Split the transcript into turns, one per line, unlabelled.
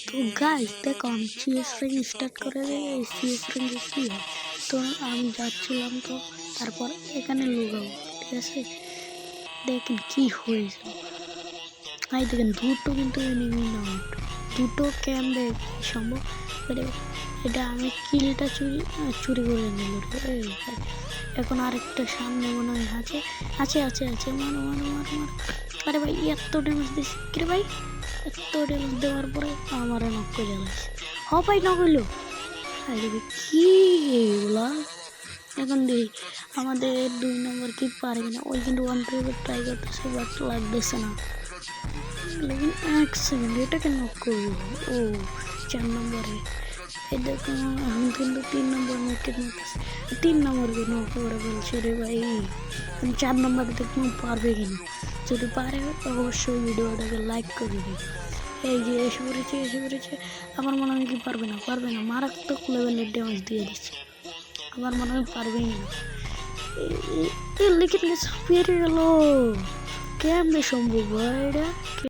তো গাইস দেখো আমি সিএস র্যাঙ্ক স্টার্ট করে সিএস র্যাঙ্ক গেছি। তো আমি যাচ্ছিলাম, তো তারপর এখানে লুকাবো, ঠিক আছে? দেখেন কি হয়েছে, ভাই দেখেন দুটো কিন্তু এনিমি নট, দুটো ক্যাম্পে সম্ভব। এটা আমি কিলটা চুরি করে নিল। এখন আরেকটা সামনে মনে হয় আছে আছে আছে আছে মারো মারো মারো মারো। আরে ভাই এত ড্যামেজ দিচ্ছি রে ভাই, এত ড্যামেজ দেওয়ার পরে আমার নক করে জ্বালাচ্ছে। হ ভাই নক হইলো। আরে ভাই কি এগুলা, এখন দেখি আমাদের 2 নম্বর কি পারে কিনা। ওই কিন্তু 1 ট্রাই করতেছে বাট লাগতেছে না। লেকিন 1 সেকেন্ড এটাকে নক করবো। ও 4 নম্বরে এই দেখো এখন কিন্তু 3 নম্বর নকের মধ্যে 3 নম্বরকে নক করে বলছে রে ভাই। 4 নম্বরে দেখুন পারবে কিনা, যদি পারে অবশ্যই ভিডিওটাকে লাইক করে দিবে। এই যে এসে পড়েছে আমার মনে হয় কি পারবে না মারাত্মক লেভেলের ড্যামেজ দিয়ে দিচ্ছে। আমার মনে হয় পারবেই না। লেকিন পেরে গেল কেমনে সম্ভব এটা।